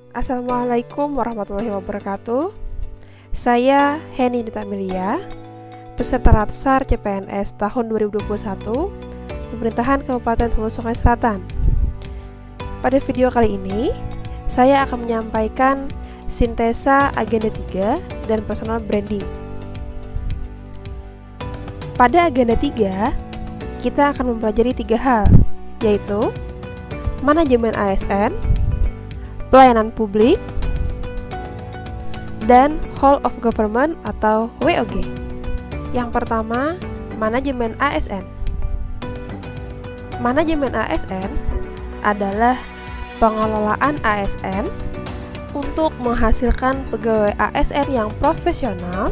Assalamualaikum warahmatullahi wabarakatuh. Saya Heni Dita Amelia, peserta Latsar CPNS tahun 2021, Pemerintahan Kabupaten Hulu Sungai Selatan. Pada video kali ini, saya akan menyampaikan sintesa agenda 3 dan personal branding. Pada agenda 3, kita akan mempelajari 3 hal, yaitu manajemen ASN, pelayanan publik, dan whole of government atau WOG. Yang pertama, manajemen ASN. Manajemen ASN adalah pengelolaan ASN untuk menghasilkan pegawai ASN yang profesional,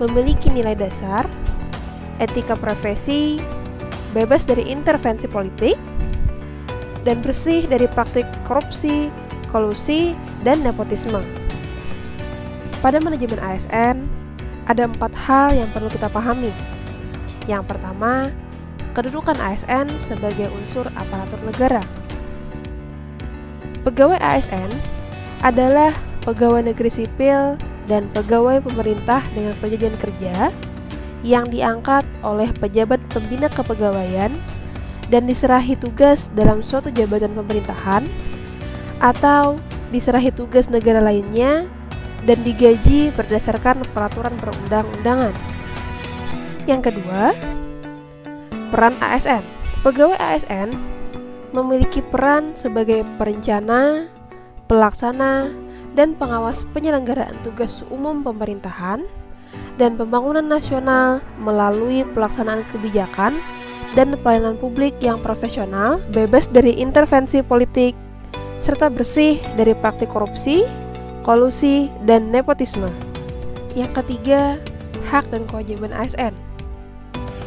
memiliki nilai dasar, etika profesi, bebas dari intervensi politik, dan bersih dari praktik korupsi, kolusi, dan nepotisme. Pada manajemen ASN, ada 4 hal yang perlu kita pahami. Yang pertama, kedudukan ASN sebagai unsur aparatur negara. Pegawai ASN adalah pegawai negeri sipil dan pegawai pemerintah dengan perjanjian kerja yang diangkat oleh pejabat pembina kepegawaian dan diserahi tugas dalam suatu jabatan pemerintahan atau diserahi tugas negara lainnya dan digaji berdasarkan peraturan perundang-undangan. Yang kedua, peran ASN. Pegawai ASN memiliki peran sebagai perencana, pelaksana, dan pengawas penyelenggaraan tugas umum pemerintahan dan pembangunan nasional melalui pelaksanaan kebijakan dan pelayanan publik yang profesional, bebas dari intervensi politik, serta bersih dari praktik korupsi, kolusi, dan nepotisme. Yang ketiga, hak dan kewajiban ASN,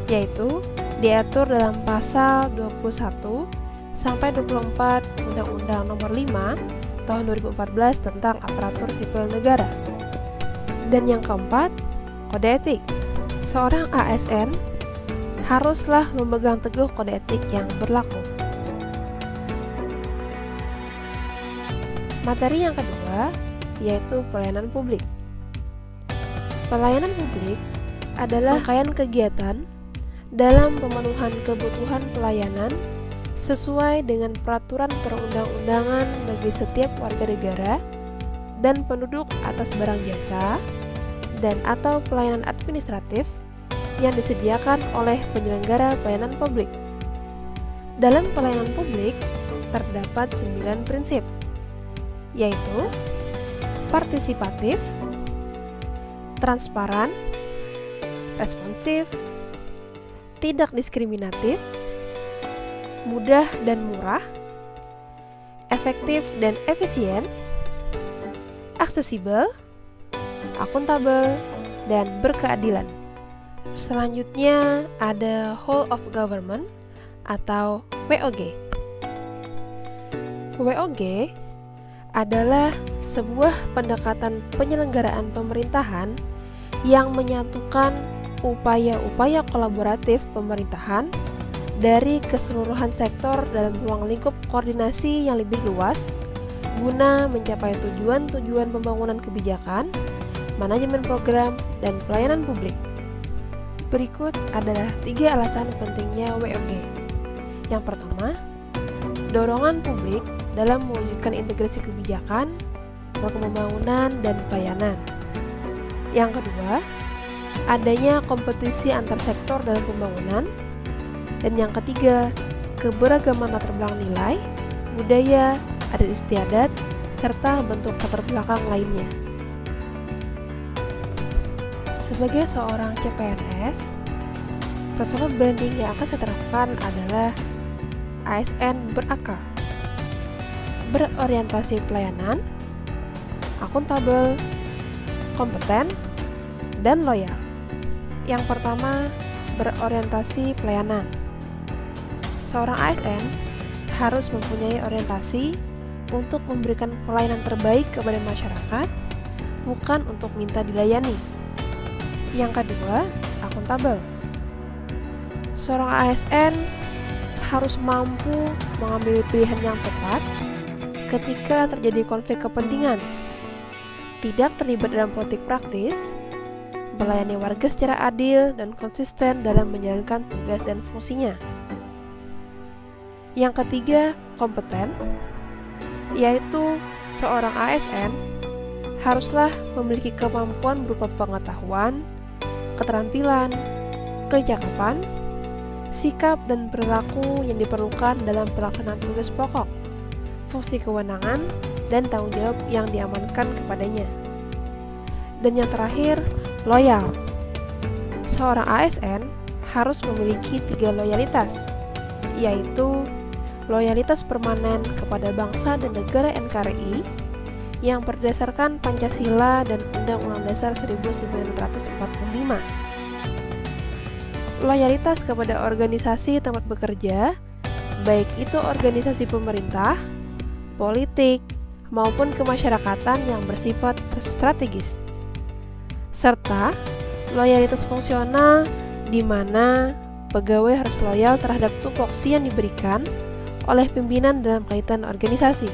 yaitu diatur dalam pasal 21 sampai 24 Undang-Undang Nomor 5 Tahun 2014 tentang Aparatur Sipil Negara. Dan yang keempat, kode etik. Seorang ASN haruslah memegang teguh kode etik yang berlaku. Materi yang kedua yaitu pelayanan publik. Pelayanan publik adalah rangkaian kegiatan dalam pemenuhan kebutuhan pelayanan sesuai dengan peraturan perundang-undangan bagi setiap warga negara dan penduduk atas barang jasa dan atau pelayanan administratif yang disediakan oleh penyelenggara pelayanan publik. Dalam pelayanan publik terdapat 9 prinsip, yaitu partisipatif, transparan, responsif, tidak diskriminatif, mudah dan murah, efektif dan efisien, aksesibel, akuntabel, dan berkeadilan. Selanjutnya ada whole of government atau WOG. WOG adalah sebuah pendekatan penyelenggaraan pemerintahan yang menyatukan upaya-upaya kolaboratif pemerintahan dari keseluruhan sektor dalam ruang lingkup koordinasi yang lebih luas guna mencapai tujuan-tujuan pembangunan kebijakan, manajemen program, dan pelayanan publik. Berikut adalah 3 alasan pentingnya WOG. Yang pertama, dorongan publik dalam mewujudkan integrasi kebijakan, program pembangunan, dan pelayanan. Yang kedua, adanya kompetisi antar sektor dalam pembangunan. Dan yang ketiga, keberagaman latar belakang nilai, budaya, adat istiadat, serta bentuk latar belakang lainnya. Sebagai seorang CPNS, personal branding yang akan saya terapkan adalah ASN berakal, berorientasi pelayanan, akuntabel, kompeten, dan loyal. Yang pertama, berorientasi pelayanan. Seorang ASN harus mempunyai orientasi untuk memberikan pelayanan terbaik kepada masyarakat, bukan untuk minta dilayani. Yang kedua, akuntabel. Seorang ASN harus mampu mengambil pilihan yang tepat ketika terjadi konflik kepentingan, tidak terlibat dalam politik praktis, melayani warga secara adil dan konsisten dalam menjalankan tugas dan fungsinya. Yang ketiga, kompeten, yaitu seorang ASN haruslah memiliki kemampuan berupa pengetahuan, keterampilan, kecakapan, sikap dan perilaku yang diperlukan dalam pelaksanaan tugas pokok, fungsi kewenangan, dan tanggung jawab yang diamankan kepadanya. Dan yang terakhir, loyal. Seorang ASN harus memiliki 3 loyalitas, yaitu loyalitas permanen kepada bangsa dan negara NKRI yang berdasarkan Pancasila dan Undang-Undang Dasar 1945. Loyalitas kepada organisasi tempat bekerja, baik itu organisasi pemerintah, politik, maupun kemasyarakatan yang bersifat strategis. Serta loyalitas fungsional di mana pegawai harus loyal terhadap tupoksi yang diberikan oleh pimpinan dalam kaitan organisasi.